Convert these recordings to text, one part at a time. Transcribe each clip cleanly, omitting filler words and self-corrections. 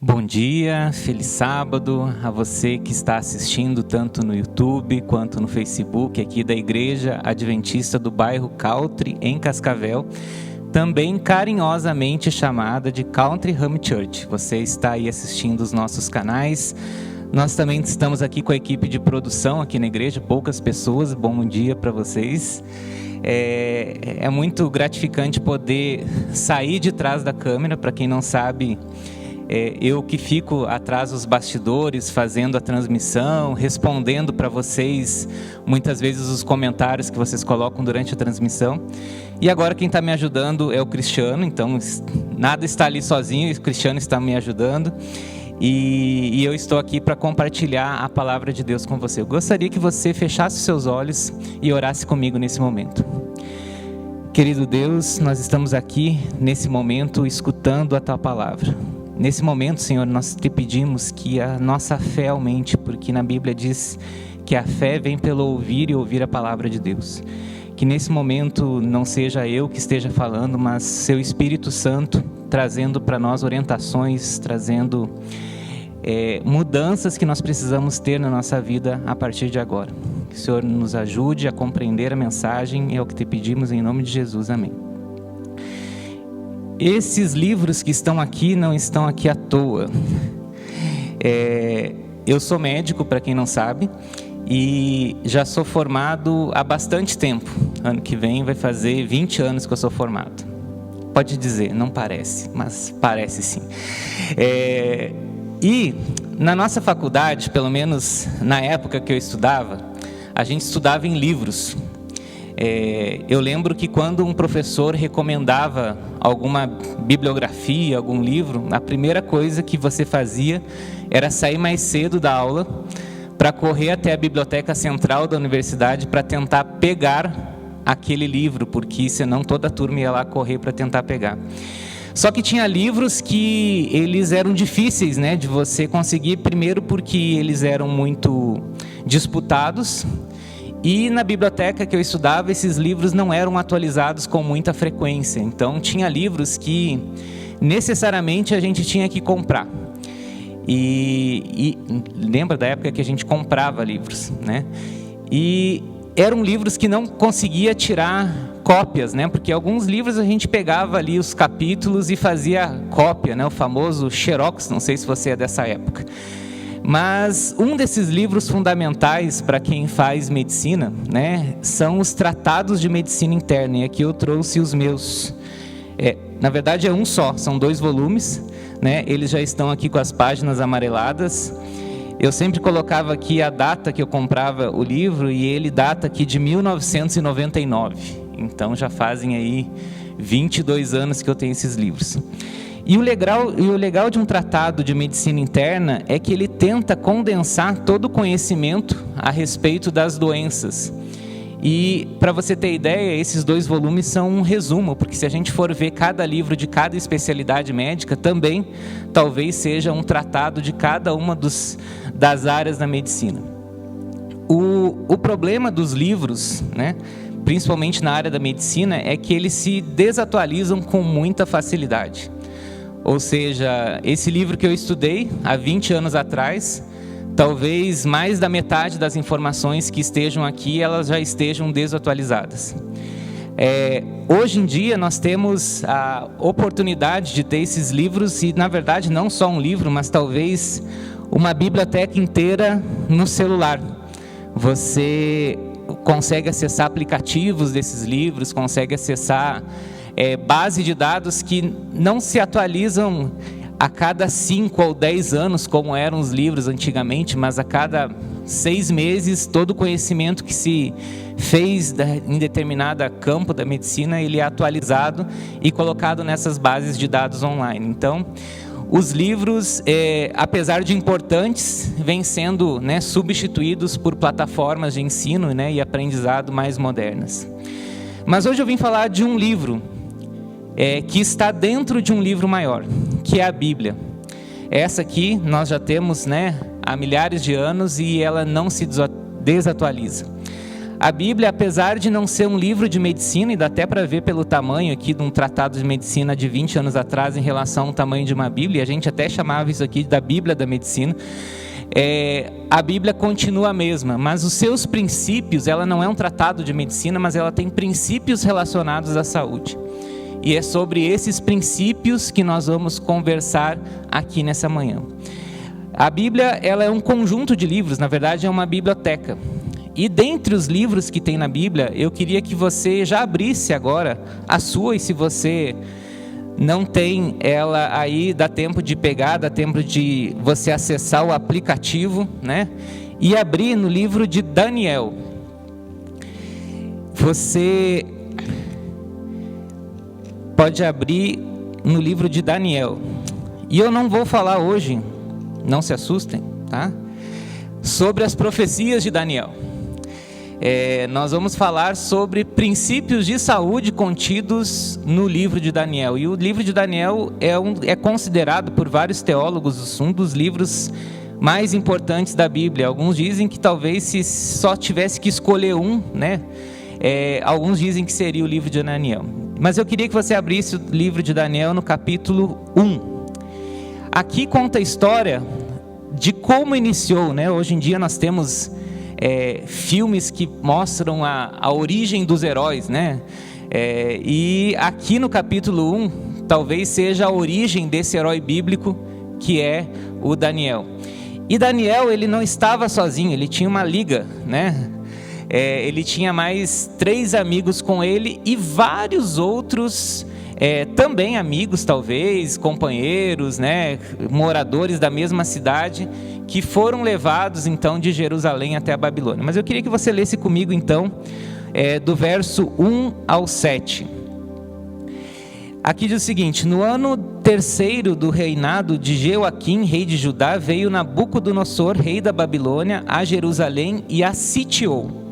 Bom dia, feliz sábado a você que está assistindo tanto no YouTube quanto no Facebook aqui da Igreja Adventista do bairro Country, em Cascavel, também carinhosamente chamada de Country Home Church. Você está aí assistindo os nossos canais. Nós também estamos aqui com a equipe de produção aqui na igreja, poucas pessoas. Bom dia para vocês. É muito gratificante poder sair de trás da câmera. Para quem não sabe, eu que fico atrás dos bastidores, fazendo a transmissão, respondendo para vocês, muitas vezes, os comentários que vocês colocam durante a transmissão. E agora quem está me ajudando é o Cristiano, então nada está ali sozinho, o Cristiano está me ajudando. E eu estou aqui para compartilhar a palavra de Deus com você. Eu gostaria que você fechasse os seus olhos e orasse comigo nesse momento. Querido Deus, nós estamos aqui nesse momento escutando a Tua palavra. Nesse momento, Senhor, nós te pedimos que a nossa fé aumente, porque na Bíblia diz que a fé vem pelo ouvir e ouvir a palavra de Deus. Que nesse momento não seja eu que esteja falando, mas Seu Espírito Santo trazendo para nós orientações, trazendo mudanças que nós precisamos ter na nossa vida a partir de agora. Que o Senhor nos ajude a compreender a mensagem, é o que te pedimos em nome de Jesus, amém. Esses livros que estão aqui não estão aqui à toa. Eu sou médico, para quem não sabe, e já sou formado há bastante tempo. Ano que vem vai fazer 20 anos que eu sou formado. Pode dizer, não parece, mas parece sim. E na nossa faculdade, pelo menos na época que eu estudava, a gente estudava em livros. Eu lembro que quando um professor recomendava alguma bibliografia, algum livro, a primeira coisa que você fazia era sair mais cedo da aula para correr até a biblioteca central da universidade para tentar pegar aquele livro, porque senão toda a turma ia lá correr para tentar pegar. Só que tinha livros que eles eram difíceis, né, de você conseguir, primeiro porque eles eram muito disputados. E na biblioteca que eu estudava, esses livros não eram atualizados com muita frequência. Então, tinha livros que necessariamente a gente tinha que comprar. E lembra da época que a gente comprava livros, né? E eram livros que não conseguia tirar cópias, né? Porque alguns livros a gente pegava ali os capítulos e fazia cópia, né? O famoso Xerox, não sei se você é dessa época. Mas um desses livros fundamentais para quem faz medicina, né, são os tratados de medicina interna. E aqui eu trouxe os meus. Na verdade é um só, são 2 volumes, né? Eles já estão aqui com as páginas amareladas. Eu sempre colocava aqui a data que eu comprava o livro e ele data aqui de 1999. Então já fazem aí 22 anos que eu tenho esses livros. E o legal de um tratado de medicina interna é que ele tenta condensar todo o conhecimento a respeito das doenças. E, para você ter ideia, esses 2 volumes são um resumo, porque se a gente for ver cada livro de cada especialidade médica, também talvez seja um tratado de cada uma das áreas da medicina. O problema dos livros, né, principalmente na área da medicina, é que eles se desatualizam com muita facilidade. Ou seja, esse livro que eu estudei há 20 anos atrás, talvez mais da metade das informações que estejam aqui, elas já estejam desatualizadas. Hoje em dia nós temos a oportunidade de ter esses livros, e na verdade não só um livro, mas talvez uma biblioteca inteira no celular. Você consegue acessar aplicativos desses livros, consegue acessar base de dados que não se atualizam a cada 5 ou 10 anos, como eram os livros antigamente, mas a cada 6 meses, todo o conhecimento que se fez em determinado campo da medicina, ele é atualizado e colocado nessas bases de dados online. Então, os livros, apesar de importantes, vêm sendo, né, substituídos por plataformas de ensino, né, e aprendizado mais modernas. Mas hoje eu vim falar de um livro que está dentro de um livro maior, que é a Bíblia. Essa aqui nós já temos, né, há milhares de anos e ela não se desatualiza. A Bíblia, apesar de não ser um livro de medicina, e dá até para ver pelo tamanho aqui de um tratado de medicina de 20 anos atrás em relação ao tamanho de uma Bíblia, a gente até chamava isso aqui da Bíblia da medicina, a Bíblia continua a mesma, mas os seus princípios, ela não é um tratado de medicina, mas ela tem princípios relacionados à saúde. E é sobre esses princípios que nós vamos conversar aqui nessa manhã. A Bíblia, ela é um conjunto de livros, na verdade é uma biblioteca. E dentre os livros que tem na Bíblia, eu queria que você já abrisse agora a sua, e se você não tem ela aí, dá tempo de pegar, dá tempo de você acessar o aplicativo, né? E abrir no livro de Daniel. Você pode abrir no livro de Daniel. E eu não vou falar hoje, não se assustem, tá? Sobre as profecias de Daniel. Nós vamos falar sobre princípios de saúde contidos no livro de Daniel. E o livro de Daniel é considerado por vários teólogos um dos livros mais importantes da Bíblia. Alguns dizem que talvez se só tivesse que escolher um, né? Alguns dizem que seria o livro de Daniel. Mas eu queria que você abrisse o livro de Daniel no capítulo 1. Aqui conta a história de como iniciou, né? Hoje em dia nós temos filmes que mostram a origem dos heróis, né? E aqui no capítulo 1, talvez seja a origem desse herói bíblico, que é o Daniel. E Daniel, ele não estava sozinho, ele tinha uma liga, né? Ele tinha mais 3 amigos com ele e vários outros também amigos, talvez, companheiros, né? Moradores da mesma cidade, que foram levados então de Jerusalém até a Babilônia. Mas eu queria que você lesse comigo então, do verso 1 ao 7. Aqui diz o seguinte: no ano 3º do reinado de Jeoaquim, rei de Judá, veio Nabucodonosor, rei da Babilônia, a Jerusalém e a sitiou.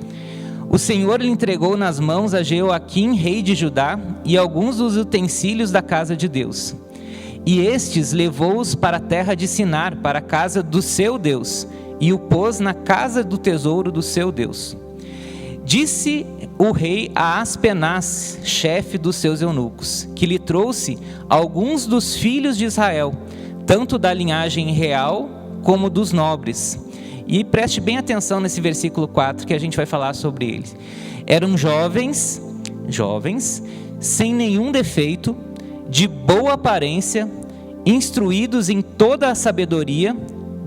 O Senhor lhe entregou nas mãos a Jeoaquim, rei de Judá, e alguns dos utensílios da casa de Deus. E estes levou-os para a terra de Sinar, para a casa do seu Deus, e o pôs na casa do tesouro do seu Deus. Disse o rei a Aspenaz, chefe dos seus eunucos, que lhe trouxe alguns dos filhos de Israel, tanto da linhagem real como dos nobres. E preste bem atenção nesse versículo 4, que a gente vai falar sobre eles. Eram jovens, sem nenhum defeito, de boa aparência, instruídos em toda a sabedoria,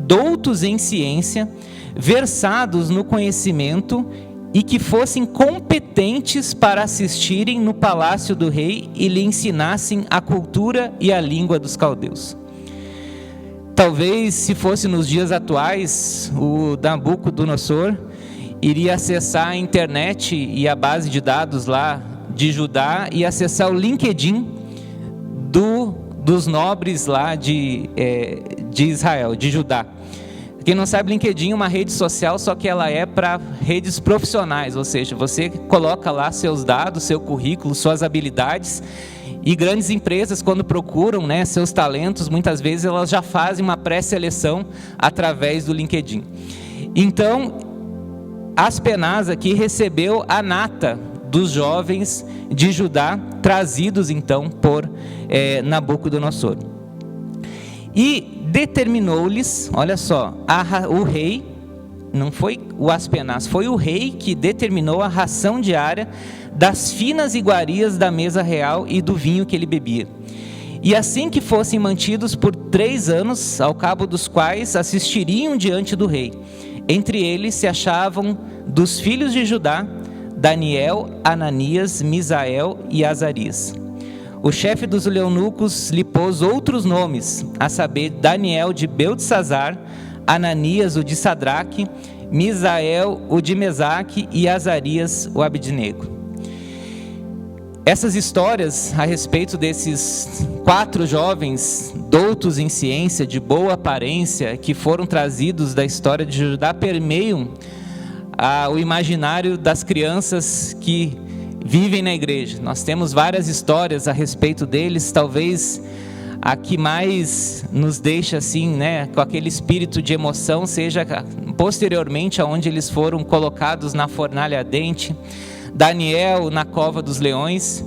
doutos em ciência, versados no conhecimento, e que fossem competentes para assistirem no palácio do rei e lhe ensinassem a cultura e a língua dos caldeus. Talvez, se fosse nos dias atuais, o Nabucodonosor iria acessar a internet e a base de dados lá de Judá e acessar o LinkedIn dos nobres lá de Israel, de Judá. Quem não sabe, LinkedIn é uma rede social, só que ela é para redes profissionais, ou seja, você coloca lá seus dados, seu currículo, suas habilidades, e grandes empresas, quando procuram, né, seus talentos, muitas vezes elas já fazem uma pré-seleção através do LinkedIn. Então, Aspenaz aqui recebeu a nata dos jovens de Judá, trazidos então por Nabucodonosor. E determinou-lhes, olha só, o rei, não foi o Aspenaz, foi o rei que determinou a ração diária das finas iguarias da mesa real e do vinho que ele bebia. E assim que fossem mantidos por 3 anos, ao cabo dos quais assistiriam diante do rei. Entre eles se achavam dos filhos de Judá, Daniel, Ananias, Misael e Azarias. O chefe dos eunucos lhe pôs outros nomes, a saber, Daniel de Beltesazar, Ananias o de Sadraque, Misael o de Mesaque e Azarias o Abednego. Essas histórias a respeito desses 4 jovens doutos em ciência, de boa aparência, que foram trazidos da história de Judá, permeiam o imaginário das crianças que vivem na igreja. Nós temos várias histórias a respeito deles, talvez a que mais nos deixa assim, né, com aquele espírito de emoção, seja posteriormente aonde eles foram colocados na fornalha ardente, Daniel na cova dos leões.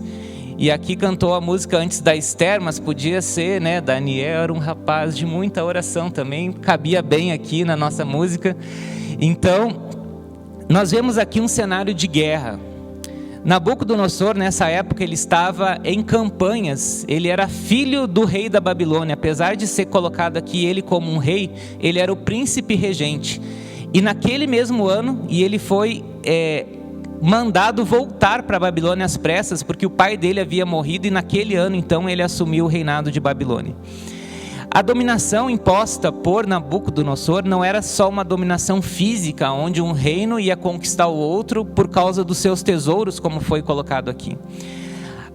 E aqui cantou a música antes da Esther, mas podia ser, né, Daniel era um rapaz de muita oração também, cabia bem aqui na nossa música. Então, nós vemos aqui um cenário de guerra. Nabucodonosor, nessa época, ele estava em campanhas, ele era filho do rei da Babilônia, apesar de ser colocado aqui ele como um rei, ele era o príncipe regente. E naquele mesmo ano, ele foi mandado voltar para a Babilônia às pressas, porque o pai dele havia morrido, e naquele ano, então, ele assumiu o reinado de Babilônia. A dominação imposta por Nabucodonosor não era só uma dominação física, onde um reino ia conquistar o outro por causa dos seus tesouros, como foi colocado aqui.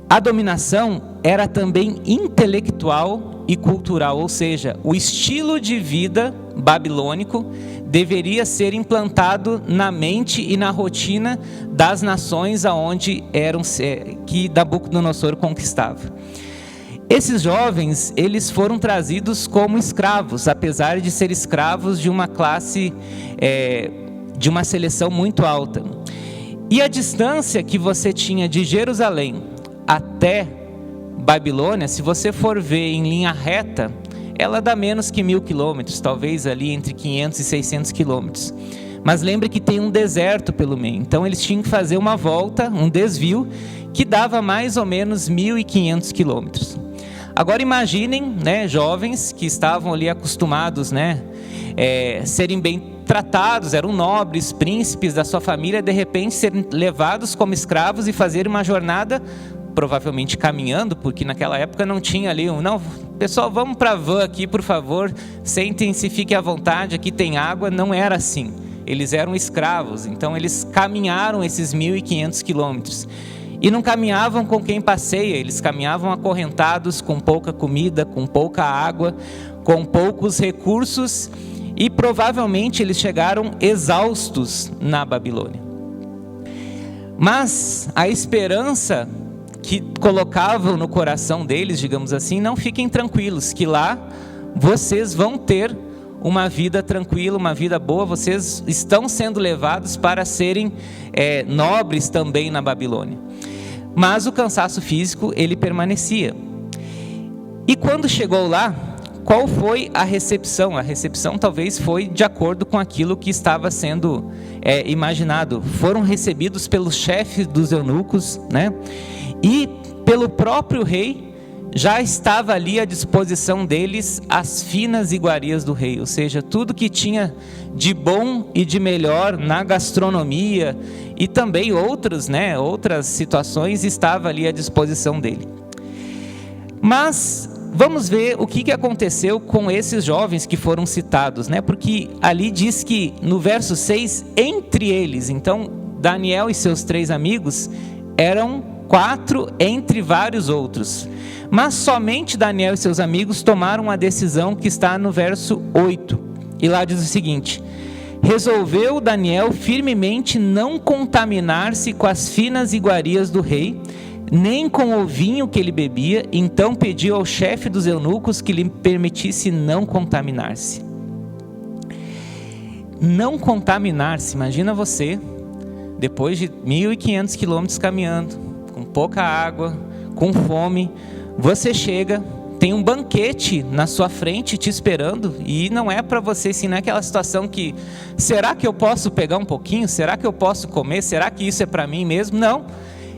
A dominação era também intelectual e cultural, ou seja, o estilo de vida babilônico deveria ser implantado na mente e na rotina das nações aonde que Nabucodonosor conquistava. Esses jovens, eles foram trazidos como escravos, apesar de ser escravos de uma classe, de uma seleção muito alta. E a distância que você tinha de Jerusalém até Babilônia, se você for ver em linha reta, ela dá menos que 1.000 quilômetros, talvez ali entre 500 e 600 quilômetros. Mas lembre que tem um deserto pelo meio, então eles tinham que fazer uma volta, um desvio, que dava mais ou menos 1.500 quilômetros. Agora imaginem, né, jovens que estavam ali acostumados, né, serem bem tratados, eram nobres, príncipes da sua família, de repente serem levados como escravos e fazerem uma jornada, provavelmente caminhando, porque naquela época não tinha ali não, pessoal, vamos para a van aqui, por favor, sentem-se, fiquem à vontade, aqui tem água. Não era assim, eles eram escravos, então eles caminharam esses 1.500 quilômetros. E não caminhavam com quem passeia, eles caminhavam acorrentados, com pouca comida, com pouca água, com poucos recursos, e provavelmente eles chegaram exaustos na Babilônia. Mas a esperança que colocavam no coração deles, digamos assim, não fiquem tranquilos, que lá vocês vão ter uma vida tranquila, uma vida boa, vocês estão sendo levados para serem nobres também na Babilônia. Mas o cansaço físico, ele permanecia. E quando chegou lá, qual foi a recepção? A recepção talvez foi de acordo com aquilo que estava sendo imaginado. Foram recebidos pelos chefes dos eunucos, né? E pelo próprio rei, já estava ali à disposição deles as finas iguarias do rei, ou seja, tudo que tinha de bom e de melhor na gastronomia e também outras situações estava ali à disposição dele. Mas vamos ver o que aconteceu com esses jovens que foram citados, né? Porque ali diz que no verso 6, entre eles, então Daniel e seus 3 amigos eram 4 entre vários outros. Mas somente Daniel e seus amigos tomaram a decisão que está no verso 8. E lá diz o seguinte: resolveu Daniel firmemente não contaminar-se com as finas iguarias do rei, nem com o vinho que ele bebia, então pediu ao chefe dos eunucos que lhe permitisse não contaminar-se. Não contaminar-se, imagina você, depois de 1.500 quilômetros caminhando, com pouca água, com fome, você chega, tem um banquete na sua frente te esperando, e não é para você, assim, não é aquela situação que, será que eu posso pegar um pouquinho? Será que eu posso comer? Será que isso é para mim mesmo? Não,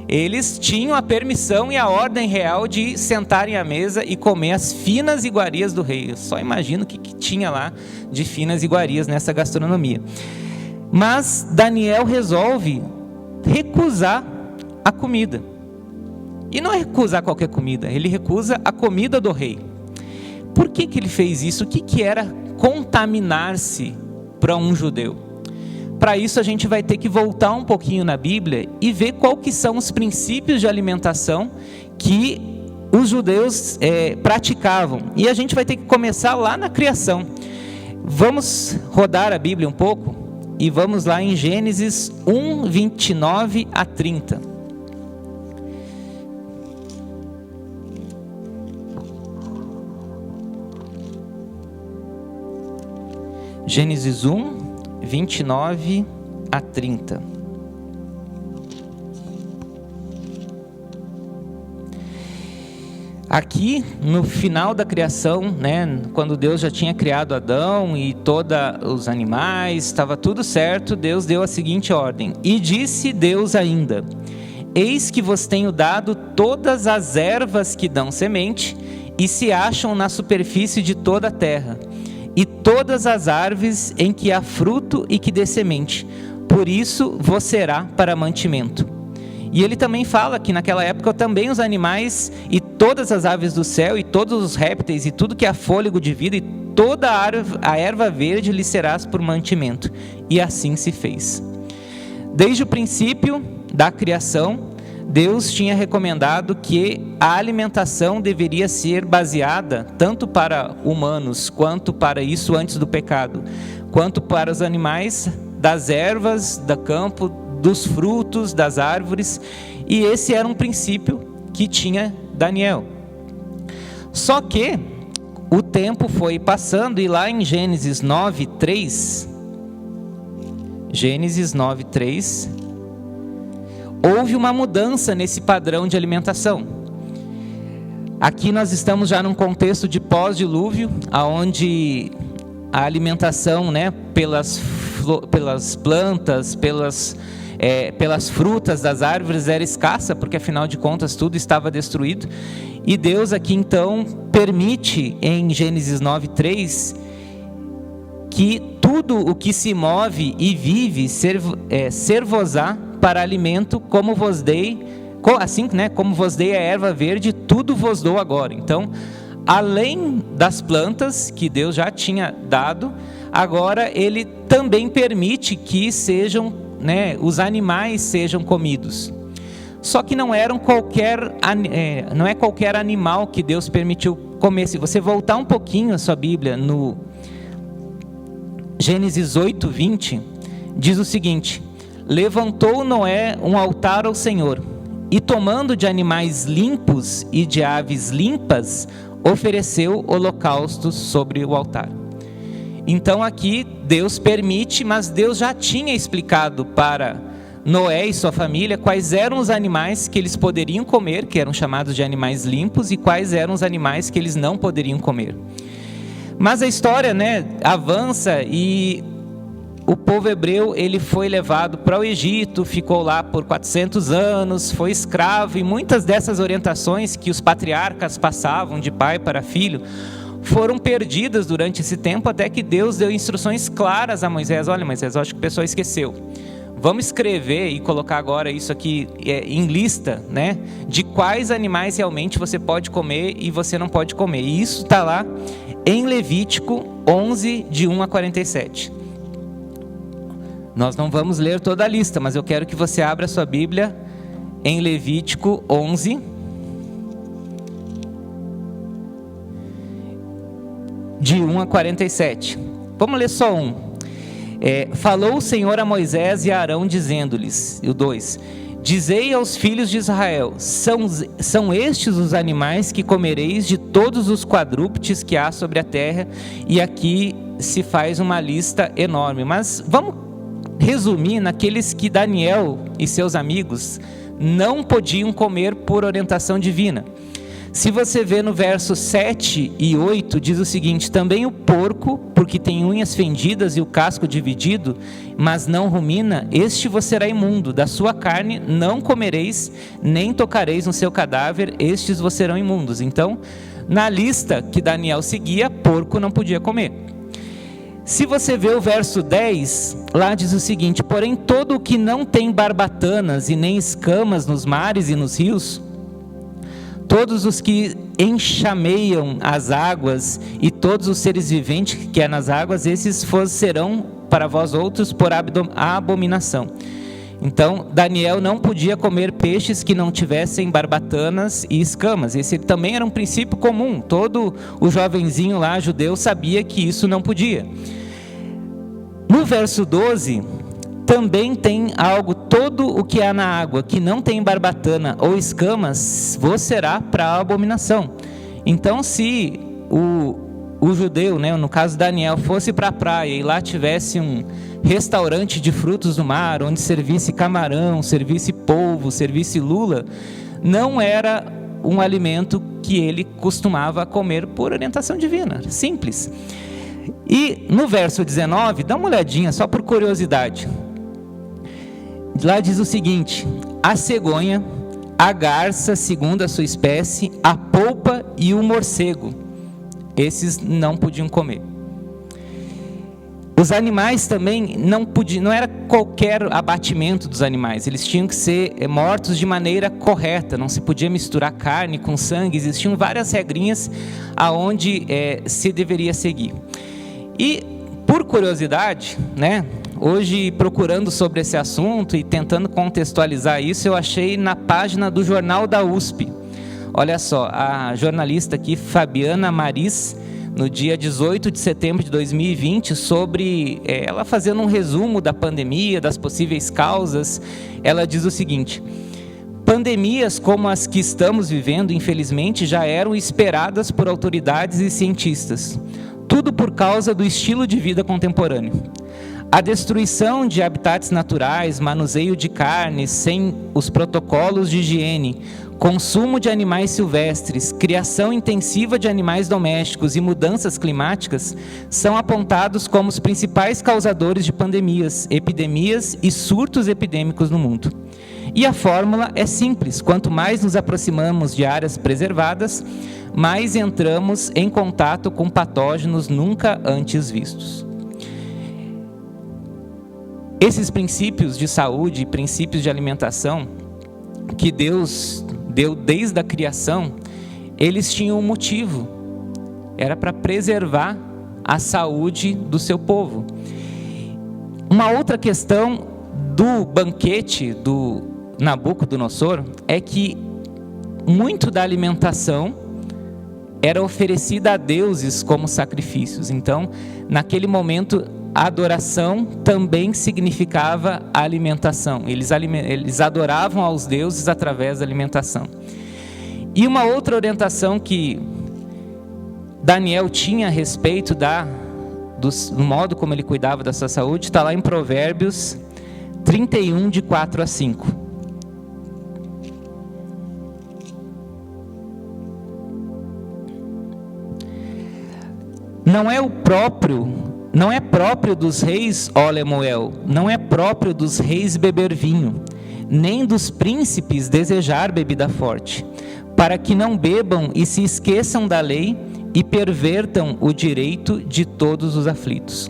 eles tinham a permissão e a ordem real de sentarem à mesa e comer as finas iguarias do rei. Eu só imagino o que tinha lá de finas iguarias nessa gastronomia. Mas Daniel resolve recusar a comida. E não é recusar qualquer comida, ele recusa a comida do rei. Por que ele fez isso? O que era contaminar-se para um judeu? Para isso a gente vai ter que voltar um pouquinho na Bíblia e ver qual que são os princípios de alimentação que os judeus praticavam. E a gente vai ter que começar lá na criação. Vamos rodar a Bíblia um pouco e vamos lá em Gênesis 1, 29 a 30. Gênesis 1, 29 a 30. Aqui, no final da criação, né, quando Deus já tinha criado Adão e todos os animais, estava tudo certo, Deus deu a seguinte ordem: e disse Deus ainda: eis que vos tenho dado todas as ervas que dão semente e se acham na superfície de toda a terra, e todas as árvores em que há fruto e que dê semente, por isso vos será para mantimento. E ele também fala que naquela época também os animais e todas as aves do céu e todos os répteis e tudo que há fôlego de vida e toda a erva verde lhe serás por mantimento. E assim se fez. Desde o princípio da criação, Deus tinha recomendado que a alimentação deveria ser baseada tanto para humanos, quanto para isso antes do pecado, quanto para os animais, das ervas do campo, dos frutos das árvores, e esse era um princípio que tinha Daniel. Só que o tempo foi passando e lá em Gênesis 9:3, houve uma mudança nesse padrão de alimentação. Aqui nós estamos já num contexto de pós-dilúvio, onde a alimentação, né, pelas plantas, pelas frutas das árvores era escassa, porque afinal de contas tudo estava destruído. E Deus aqui então permite em Gênesis 9:3 que tudo o que se move e vive ser-vos-á para alimento, como vos dei, assim, né, como vos dei a erva verde, tudo vos dou agora. Então, além das plantas que Deus já tinha dado, agora Ele também permite que sejam, né, os animais sejam comidos. Só que não é qualquer animal que Deus permitiu comer. Se você voltar um pouquinho a sua Bíblia no Gênesis 8:20, diz o seguinte: levantou Noé um altar ao Senhor, e tomando de animais limpos e de aves limpas, ofereceu holocaustos sobre o altar. Então aqui Deus permite, mas Deus já tinha explicado para Noé e sua família quais eram os animais que eles poderiam comer, que eram chamados de animais limpos, e quais eram os animais que eles não poderiam comer. Mas a história, né, avança e o povo hebreu ele foi levado para o Egito, ficou lá por 400 anos, foi escravo, e muitas dessas orientações que os patriarcas passavam de pai para filho foram perdidas durante esse tempo, até que Deus deu instruções claras a Moisés. Olha, Moisés, eu acho que o pessoal esqueceu. Vamos escrever e colocar agora isso aqui em lista, né, de quais animais realmente você pode comer e você não pode comer. E isso está lá em Levítico 11, de 1 a 47. Nós não vamos ler toda a lista, mas eu quero que você abra a sua Bíblia em Levítico 11, de 1 a 47. Vamos ler só um. Falou o Senhor a Moisés e a Arão, dizendo-lhes, o 2: dizei aos filhos de Israel: são estes os animais que comereis de todos os quadrúpedes que há sobre a terra. E aqui se faz uma lista enorme, mas vamos resumir naqueles que Daniel e seus amigos não podiam comer por orientação divina. Se você vê no verso 7 e 8, diz o seguinte: também o porco, porque tem unhas fendidas e o casco dividido, mas não rumina, este vos será imundo. Da sua carne não comereis, nem tocareis no seu cadáver, estes vos serão imundos. Então, na lista que Daniel seguia, porco não podia comer. Se você vê o verso 10, lá diz o seguinte: porém todo o que não tem barbatanas e nem escamas nos mares e nos rios, todos os que enxameiam as águas e todos os seres viventes que há nas águas, esses serão para vós outros por abominação. Então Daniel não podia comer peixes que não tivessem barbatanas e escamas. Esse também era um princípio comum. Todo o jovenzinho lá judeu sabia que isso não podia. No verso 12 também tem algo: todo o que há na água que não tem barbatana ou escamas vos será para a abominação. Então se o o judeu, né, no caso Daniel, fosse para a praia e lá tivesse um restaurante de frutos do mar, onde servisse camarão, servisse polvo, servisse lula, não era um alimento que ele costumava comer por orientação divina, simples. E no verso 19, dá uma olhadinha só por curiosidade. Lá diz o seguinte: a cegonha, a garça segundo a sua espécie, a polpa e o morcego, esses não podiam comer. Os animais também não podiam, não era qualquer abatimento dos animais, eles tinham que ser mortos de maneira correta, não se podia misturar carne com sangue, existiam várias regrinhas aonde se deveria seguir. E por curiosidade, né, hoje procurando sobre esse assunto e tentando contextualizar isso, eu achei na página do Jornal da USP. Olha só, a jornalista aqui, Fabiana Maris, no dia 18 de setembro de 2020, sobre ela fazendo um resumo da pandemia, das possíveis causas, ela diz o seguinte: pandemias como as que estamos vivendo, infelizmente, já eram esperadas por autoridades e cientistas, tudo por causa do estilo de vida contemporâneo. A destruição de habitats naturais, manuseio de carne sem os protocolos de higiene, consumo de animais silvestres, criação intensiva de animais domésticos e mudanças climáticas são apontados como os principais causadores de pandemias, epidemias e surtos epidêmicos no mundo. E a fórmula é simples: quanto mais nos aproximamos de áreas preservadas, mais entramos em contato com patógenos nunca antes vistos. Esses princípios de saúde, princípios de alimentação que Deus deu desde a criação, eles tinham um motivo, era para preservar a saúde do seu povo. Uma outra questão do banquete do Nabucodonosor é que muito da alimentação era oferecida a deuses como sacrifícios. Então, naquele momento, a adoração também significava a alimentação. Eles adoravam aos deuses através da alimentação. E uma outra orientação que Daniel tinha a respeito do modo como ele cuidava da sua saúde, está lá em Provérbios 31, de 4 a 5. Não é próprio dos reis, ó Lemuel, não é próprio dos reis beber vinho, nem dos príncipes desejar bebida forte, para que não bebam e se esqueçam da lei e pervertam o direito de todos os aflitos.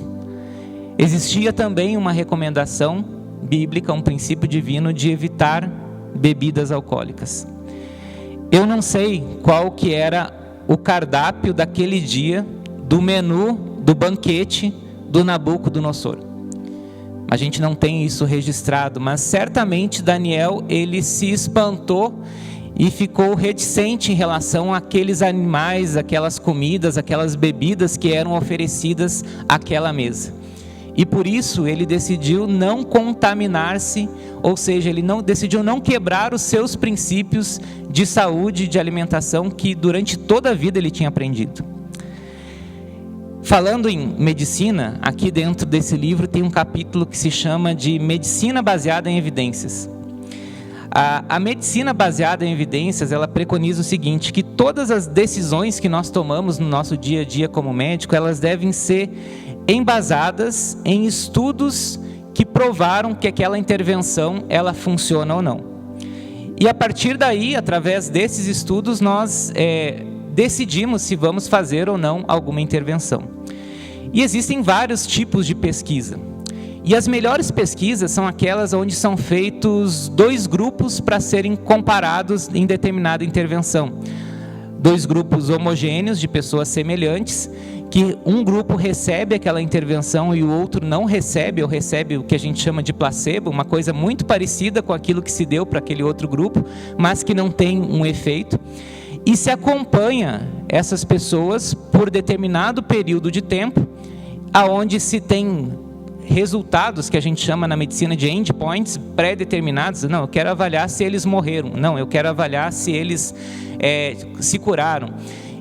Existia também uma recomendação bíblica, um princípio divino de evitar bebidas alcoólicas. Eu não sei qual que era o cardápio daquele dia do menu do banquete do Nabucodonosor. A gente não tem isso registrado, mas certamente Daniel, ele se espantou e ficou reticente em relação àqueles animais, aquelas comidas, aquelas bebidas que eram oferecidas àquela mesa. E por isso ele decidiu não contaminar-se, ou seja, ele decidiu não quebrar os seus princípios de saúde e de alimentação que durante toda a vida ele tinha aprendido. Falando em medicina, aqui dentro desse livro tem um capítulo que se chama de Medicina Baseada em Evidências. A medicina baseada em evidências, ela preconiza o seguinte, que todas as decisões que nós tomamos no nosso dia a dia como médico, elas devem ser embasadas em estudos que provaram que aquela intervenção, ela funciona ou não. E a partir daí, através desses estudos, nós decidimos se vamos fazer ou não alguma intervenção. E existem vários tipos de pesquisa. E as melhores pesquisas são aquelas onde são feitos 2 grupos para serem comparados em determinada intervenção. 2 grupos homogêneos de pessoas semelhantes, que um grupo recebe aquela intervenção e o outro não recebe, ou recebe o que a gente chama de placebo, uma coisa muito parecida com aquilo que se deu para aquele outro grupo, mas que não tem um efeito. E se acompanha essas pessoas por determinado período de tempo, aonde se tem resultados que a gente chama na medicina de endpoints pré-determinados. Não, eu quero avaliar se eles morreram. Não, eu quero avaliar se eles se curaram.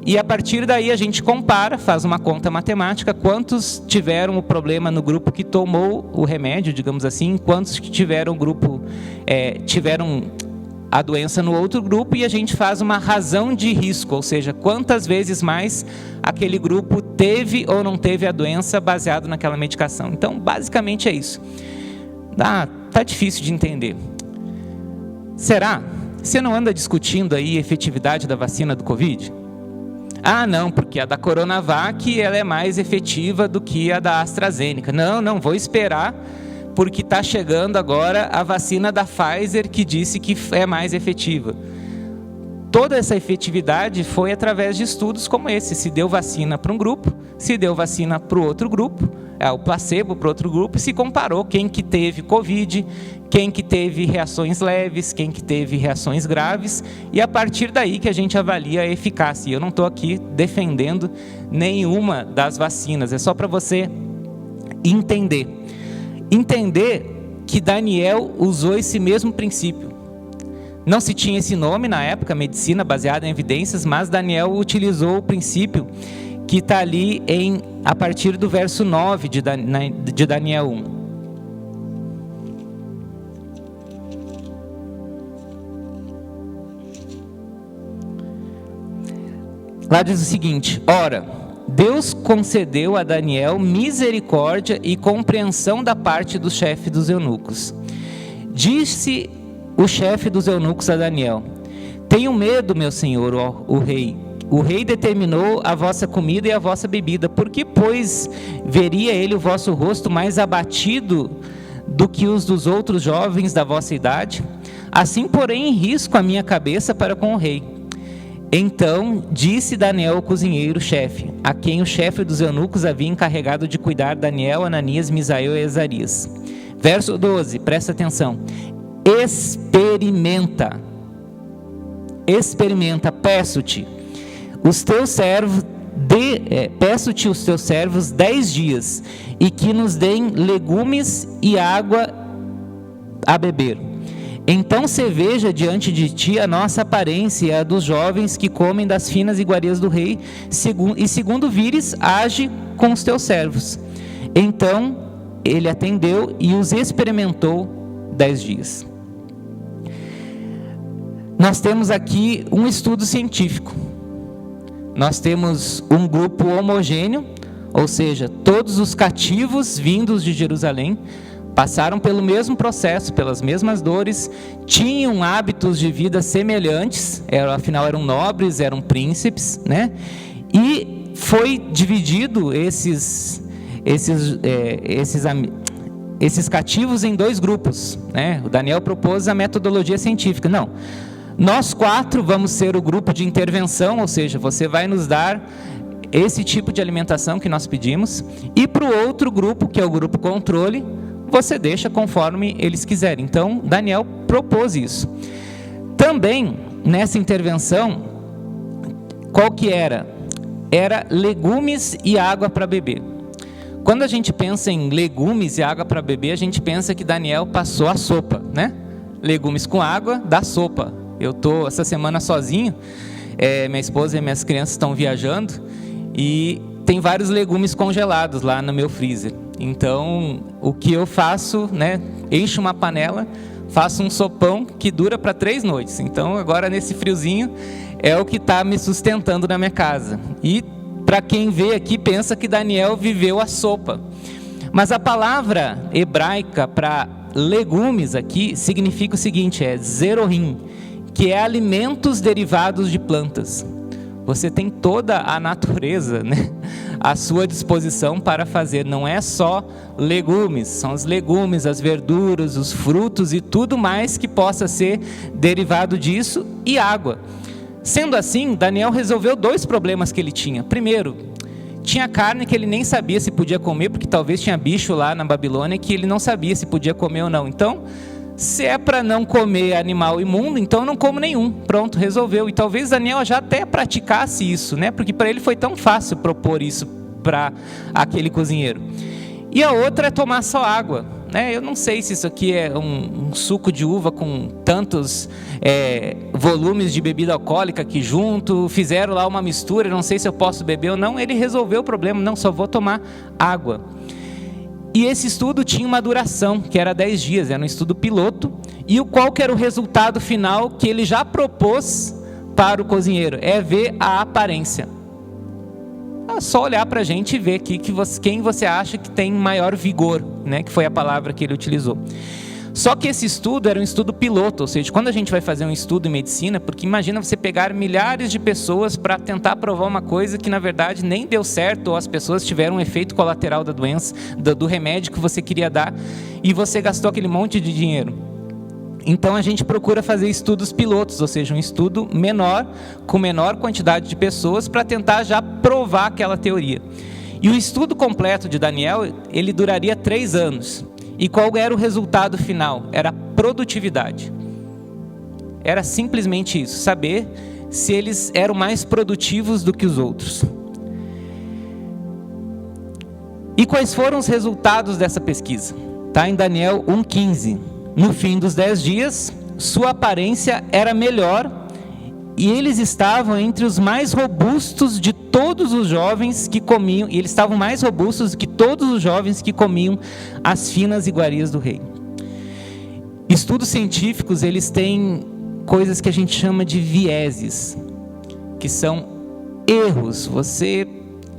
E a partir daí a gente compara, faz uma conta matemática, quantos tiveram o problema no grupo que tomou o remédio, digamos assim, quantos que tiveram tiveram a doença no outro grupo, e a gente faz uma razão de risco, ou seja, quantas vezes mais aquele grupo teve ou não teve a doença baseado naquela medicação. Então, basicamente é isso. Tá difícil de entender. Será? Você não anda discutindo aí a efetividade da vacina do Covid? Não, porque a da Coronavac ela é mais efetiva do que a da AstraZeneca. Não, vou esperar, porque está chegando agora a vacina da Pfizer que disse que é mais efetiva. Toda essa efetividade foi através de estudos como esse. Se deu vacina para um grupo, se deu vacina para o outro grupo, o placebo para o outro grupo, e se comparou quem que teve Covid, quem que teve reações leves, quem que teve reações graves, e a partir daí que a gente avalia a eficácia. E eu não estou aqui defendendo nenhuma das vacinas, é só para você entender que Daniel usou esse mesmo princípio. Não se tinha esse nome na época, medicina baseada em evidências, mas Daniel utilizou o princípio que está ali a partir do verso 9 de Daniel 1. Lá diz o seguinte: ora, Deus concedeu a Daniel misericórdia e compreensão da parte do chefe dos eunucos. Disse o chefe dos eunucos a Daniel: tenho medo, meu senhor, o rei. O rei determinou a vossa comida e a vossa bebida. Por que, pois, veria ele o vosso rosto mais abatido do que os dos outros jovens da vossa idade? Assim, porém, em risco a minha cabeça para com o rei. Então disse Daniel ao cozinheiro-chefe, a quem o chefe dos eunucos havia encarregado de cuidar Daniel, Ananias, Misael e Azarias. Verso 12, presta atenção. Experimenta, peço-te os teus servos 10 dias, e que nos deem legumes e água a beber. Então se veja diante de ti a nossa aparência e a dos jovens que comem das finas iguarias do rei, e segundo vires, age com os teus servos. Então ele atendeu e os experimentou 10 dias. Nós temos aqui um estudo científico. Nós temos um grupo homogêneo, ou seja, todos os cativos vindos de Jerusalém passaram pelo mesmo processo, pelas mesmas dores, tinham hábitos de vida semelhantes, afinal eram nobres, eram príncipes, né? E foi dividido esses cativos em 2 grupos, né? O Daniel propôs a metodologia científica. Não, nós 4 vamos ser o grupo de intervenção, ou seja, você vai nos dar esse tipo de alimentação que nós pedimos, e para o outro grupo, que é o grupo controle, você deixa conforme eles quiserem. Então, Daniel propôs isso. Também, nessa intervenção, qual que era? Era legumes e água para beber. Quando a gente pensa em legumes e água para beber, a gente pensa que Daniel passou a sopa, né? Legumes com água dá sopa. Eu estou essa semana sozinho, minha esposa e minhas crianças estão viajando, e tem vários legumes congelados lá no meu freezer. Então, o que eu faço, né? Encho uma panela, faço um sopão que dura para 3 noites. Então, agora nesse friozinho, é o que está me sustentando na minha casa. E para quem vê aqui, pensa que Daniel viveu a sopa. Mas a palavra hebraica para legumes aqui significa o seguinte, zerohim, que é alimentos derivados de plantas. Você tem toda a natureza, né, à sua disposição para fazer. Não é só legumes, são os legumes, as verduras, os frutos e tudo mais que possa ser derivado disso, e água. Sendo assim, Daniel resolveu 2 problemas que ele tinha. Primeiro, tinha carne que ele nem sabia se podia comer, porque talvez tinha bicho lá na Babilônia que ele não sabia se podia comer ou não. Então, se é para não comer animal imundo, então eu não como nenhum. Pronto, resolveu. E talvez Daniel já até praticasse isso, né? Porque para ele foi tão fácil propor isso para aquele cozinheiro. E a outra é tomar só água, né? Eu não sei se isso aqui é um suco de uva com tantos volumes de bebida alcoólica aqui junto, fizeram lá uma mistura, não sei se eu posso beber ou não. Ele resolveu o problema, não, só vou tomar água. E esse estudo tinha uma duração, que era 10 dias, era um estudo piloto, e qual que era o resultado final que ele já propôs para o cozinheiro? É ver a aparência. É só olhar para a gente e ver aqui quem você acha que tem maior vigor, né? Que foi a palavra que ele utilizou. Só que esse estudo era um estudo piloto, ou seja, quando a gente vai fazer um estudo em medicina, porque imagina você pegar milhares de pessoas para tentar provar uma coisa que na verdade nem deu certo, ou as pessoas tiveram um efeito colateral da doença, do remédio que você queria dar, e você gastou aquele monte de dinheiro. Então a gente procura fazer estudos pilotos, ou seja, um estudo menor, com menor quantidade de pessoas, para tentar já provar aquela teoria. E o estudo completo de Daniel, ele duraria 3 anos. E qual era o resultado final? Era a produtividade. Era simplesmente isso, saber se eles eram mais produtivos do que os outros. E quais foram os resultados dessa pesquisa? Está em Daniel 1,15. No fim dos 10 dias, sua aparência era melhor e eles estavam entre os mais robustos de todos os jovens que comiam, e eles estavam mais robustos do que todos os jovens que comiam as finas iguarias do rei. Estudos científicos, eles têm coisas que a gente chama de vieses, que são erros. Você,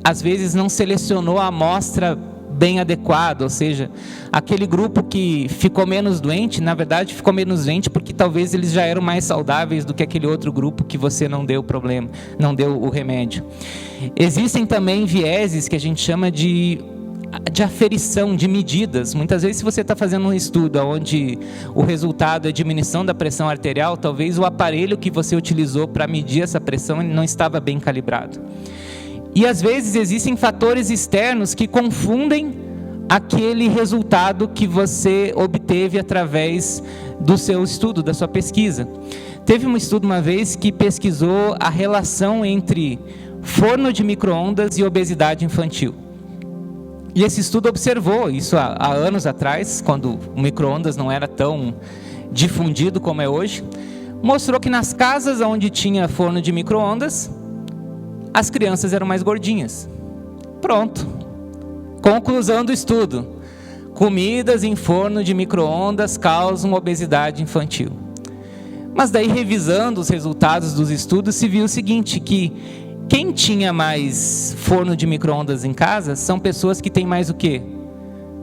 às vezes, não selecionou a amostra bem adequado, ou seja, aquele grupo que ficou menos doente, na verdade ficou menos doente porque talvez eles já eram mais saudáveis do que aquele outro grupo que você não deu o problema, não deu o remédio. Existem também vieses que a gente chama de aferição, de medidas. Muitas vezes, se você está fazendo um estudo onde o resultado é diminuição da pressão arterial, talvez o aparelho que você utilizou para medir essa pressão não estava bem calibrado. E às vezes existem fatores externos que confundem aquele resultado que você obteve através do seu estudo, da sua pesquisa. Teve um estudo uma vez que pesquisou a relação entre forno de micro-ondas e obesidade infantil. E esse estudo observou isso há anos atrás, quando o micro-ondas não era tão difundido como é hoje. Mostrou que nas casas onde tinha forno de micro-ondas, as crianças eram mais gordinhas. Pronto. Conclusão do estudo. Comidas em forno de micro-ondas causam obesidade infantil. Mas daí, revisando os resultados dos estudos, se viu o seguinte, que quem tinha mais forno de micro-ondas em casa são pessoas que têm mais o quê?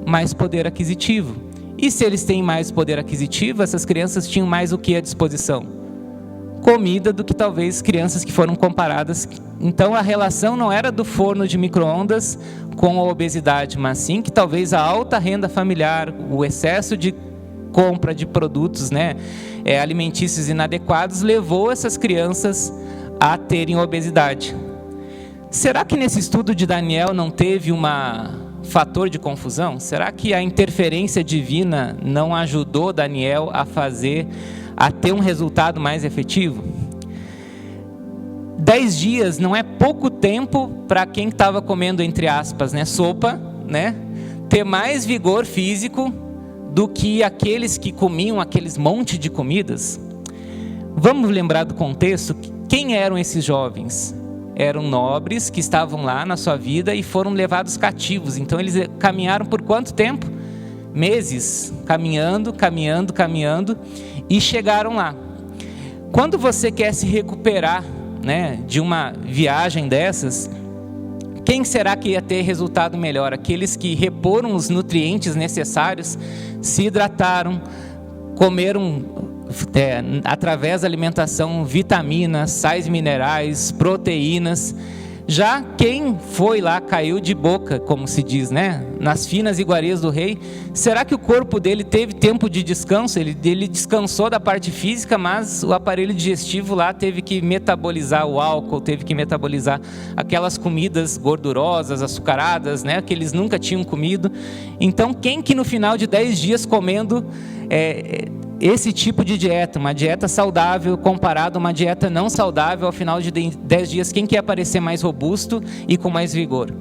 Mais poder aquisitivo. E se eles têm mais poder aquisitivo, essas crianças tinham mais o que à disposição? Comida, do que talvez crianças que foram comparadas. Então a relação não era do forno de micro-ondas com a obesidade, mas sim que talvez a alta renda familiar, o excesso de compra de produtos, alimentícios inadequados, levou essas crianças a terem obesidade. Será que nesse estudo de Daniel não teve um fator de confusão? Será que a interferência divina não ajudou Daniel a ter um resultado mais efetivo? 10 dias não é pouco tempo para quem estava comendo, entre aspas, sopa, ter mais vigor físico do que aqueles que comiam aqueles monte de comidas. Vamos lembrar do contexto. Quem eram esses jovens? Eram nobres que estavam lá na sua vida e foram levados cativos. Então eles caminharam por quanto tempo? Meses, caminhando, e chegaram lá. Quando você quer se recuperar, de uma viagem dessas, quem será que ia ter resultado melhor? Aqueles que reporam os nutrientes necessários, se hidrataram, comeram através da alimentação vitaminas, sais minerais, proteínas. Já quem foi lá, caiu de boca, como se diz, nas finas iguarias do rei, será que o corpo dele teve tempo de descanso? Ele descansou da parte física, mas o aparelho digestivo lá teve que metabolizar o álcool, teve que metabolizar aquelas comidas gordurosas, açucaradas, que eles nunca tinham comido. Então, quem que no final de 10 dias comendo esse tipo de dieta, uma dieta saudável comparado a uma dieta não saudável, ao final de 10 dias, quem quer aparecer mais robusto e com mais vigor?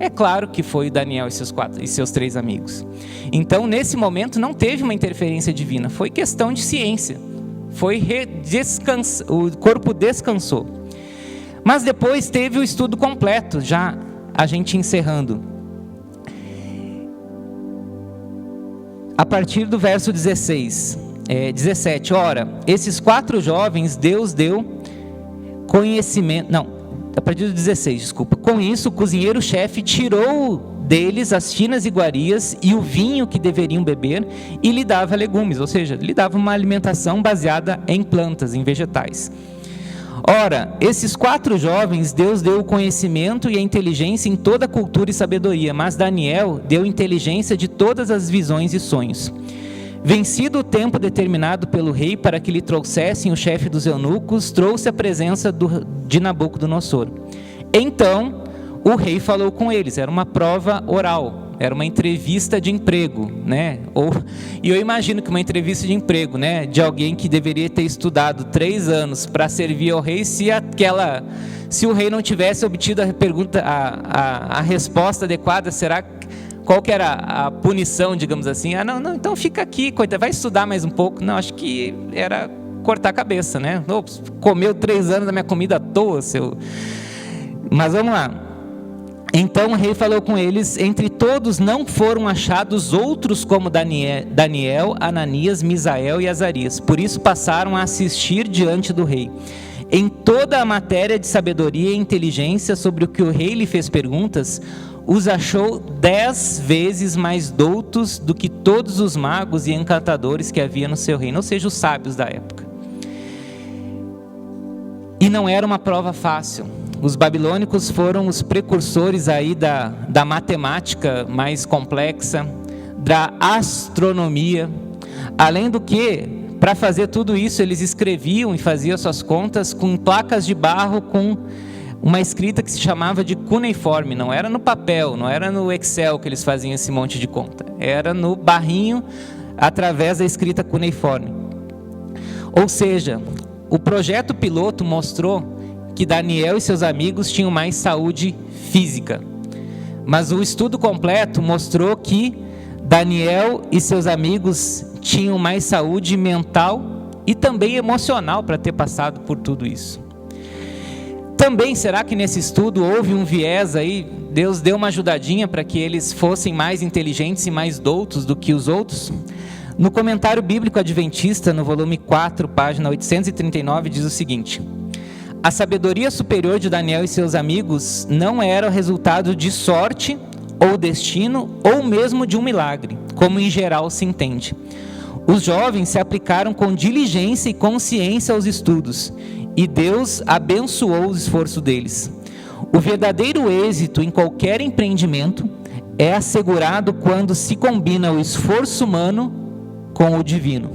É claro que foi Daniel e seus 3 amigos. Então, nesse momento, não teve uma interferência divina, foi questão de ciência. O corpo descansou. Mas depois teve o estudo completo, já a gente encerrando. A partir do verso 17. Ora, esses 4 jovens Deus deu conhecimento... Não, a partir do 16, desculpa. Com isso, o cozinheiro-chefe tirou deles as finas iguarias e o vinho que deveriam beber e lhe dava legumes, ou seja, lhe dava uma alimentação baseada em plantas, em vegetais. Ora, esses 4 jovens, Deus deu o conhecimento e a inteligência em toda a cultura e sabedoria, mas Daniel deu inteligência de todas as visões e sonhos. Vencido o tempo determinado pelo rei para que lhe trouxessem o chefe dos eunucos, trouxe a presença de Nabucodonosor. Então, o rei falou com eles, era uma prova oral, era uma entrevista de emprego, né? E eu imagino que uma entrevista de emprego, né, de alguém que deveria ter estudado 3 anos para servir ao rei, se o rei não tivesse obtido a resposta adequada, qual que era a punição, digamos assim? Não, então fica aqui, coitado, vai estudar mais um pouco. Não, acho que era cortar a cabeça, né? Comeu 3 anos da minha comida à toa, Mas vamos lá. Então o rei falou com eles, entre todos não foram achados outros como Daniel, Ananias, Misael e Azarias. Por isso passaram a assistir diante do rei. Em toda a matéria de sabedoria e inteligência sobre o que o rei lhe fez perguntas, os achou 10 vezes mais doutos do que todos os magos e encantadores que havia no seu reino, ou seja, os sábios da época. E não era uma prova fácil. Os babilônicos foram os precursores aí da matemática mais complexa, da astronomia. Além do que, para fazer tudo isso, eles escreviam e faziam suas contas com placas de barro com uma escrita que se chamava de cuneiforme. Não era no papel, não era no Excel que eles faziam esse monte de conta. Era no barrinho, através da escrita cuneiforme. Ou seja, o projeto piloto mostrou que Daniel e seus amigos tinham mais saúde física. Mas o estudo completo mostrou que Daniel e seus amigos tinham mais saúde mental e também emocional para ter passado por tudo isso. Também, será que nesse estudo houve um viés aí? Deus deu uma ajudadinha para que eles fossem mais inteligentes e mais doutos do que os outros? No comentário bíblico adventista, no volume 4, página 839, diz o seguinte: a sabedoria superior de Daniel e seus amigos não era o resultado de sorte ou destino ou mesmo de um milagre, como em geral se entende. Os jovens se aplicaram com diligência e consciência aos estudos, e Deus abençoou o esforço deles. O verdadeiro êxito em qualquer empreendimento é assegurado quando se combina o esforço humano com o divino.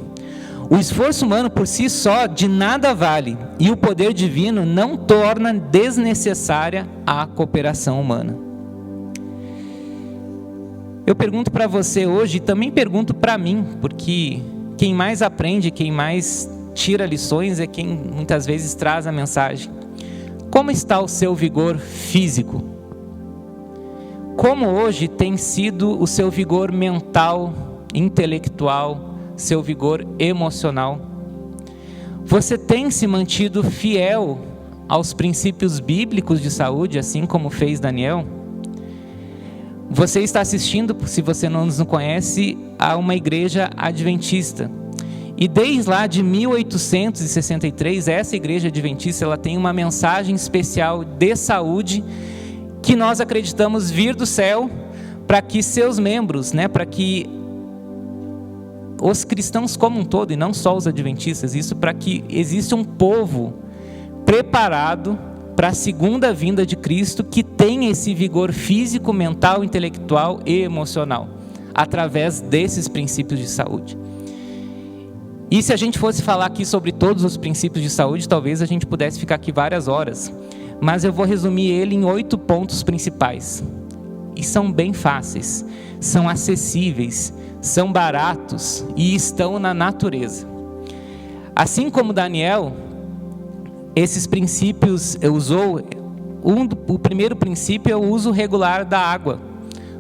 O esforço humano por si só de nada vale, e o poder divino não torna desnecessária a cooperação humana. Eu pergunto para você hoje, e também pergunto para mim, porque quem mais aprende, quem mais tira lições é quem muitas vezes traz a mensagem. Como está o seu vigor físico? Como hoje tem sido o seu vigor mental, intelectual, seu vigor emocional? Você tem se mantido fiel aos princípios bíblicos de saúde, assim como fez Daniel? Você está assistindo, se você não nos conhece, a uma igreja adventista. E desde lá de 1863, essa igreja adventista ela tem uma mensagem especial de saúde que nós acreditamos vir do céu para que seus membros, para que os cristãos como um todo, e não só os adventistas, isso para que exista um povo preparado para a segunda vinda de Cristo, que tenha esse vigor físico, mental, intelectual e emocional, através desses princípios de saúde. E se a gente fosse falar aqui sobre todos os princípios de saúde, talvez a gente pudesse ficar aqui várias horas, mas eu vou resumir ele em 8 pontos principais. E são bem fáceis, são acessíveis, são baratos e estão na natureza. Assim como Daniel, esses princípios usou, o primeiro princípio é o uso regular da água.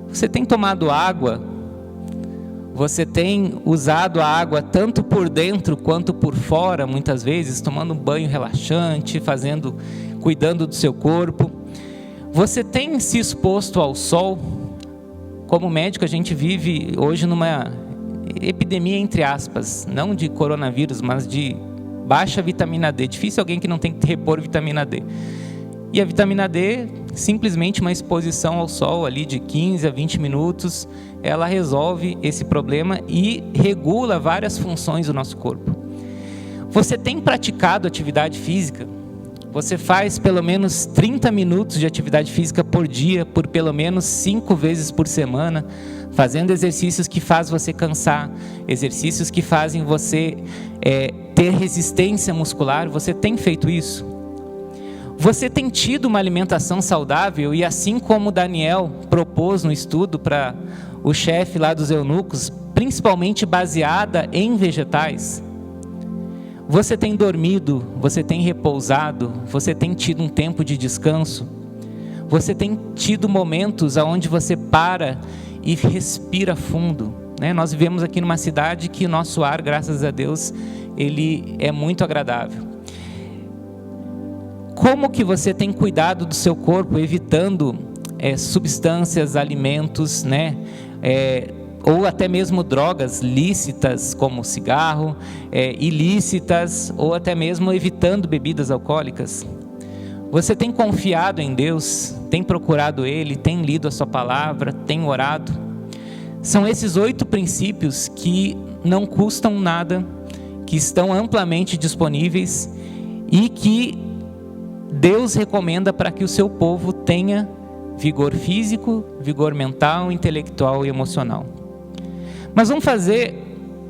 Você tem tomado água? Você tem usado a água tanto por dentro quanto por fora, muitas vezes, tomando um banho relaxante, cuidando do seu corpo? Você tem se exposto ao sol? Como médico, a gente vive hoje numa epidemia, entre aspas, não de coronavírus, mas de baixa vitamina D. Difícil alguém que não tem que repor vitamina D. E a vitamina D, simplesmente uma exposição ao sol ali de 15 a 20 minutos, ela resolve esse problema e regula várias funções do nosso corpo. Você tem praticado atividade física? Você faz pelo menos 30 minutos de atividade física por dia, por pelo menos 5 vezes por semana, fazendo exercícios que fazem você cansar, exercícios que fazem você ter resistência muscular. Você tem feito isso? Você tem tido uma alimentação saudável e, assim como Daniel propôs no estudo para o chefe lá dos eunucos, principalmente baseada em vegetais? Você tem dormido, você tem repousado, você tem tido um tempo de descanso? Você tem tido momentos onde você para e respira fundo, né? Nós vivemos aqui numa cidade que o nosso ar, graças a Deus, ele é muito agradável. Como que você tem cuidado do seu corpo, evitando substâncias, alimentos, né? Ou até mesmo drogas lícitas, como cigarro, ilícitas, ou até mesmo evitando bebidas alcoólicas? Você tem confiado em Deus, tem procurado Ele, tem lido a sua palavra, tem orado? São esses 8 princípios que não custam nada, que estão amplamente disponíveis e que Deus recomenda para que o seu povo tenha vigor físico, vigor mental, intelectual e emocional. Mas vamos fazer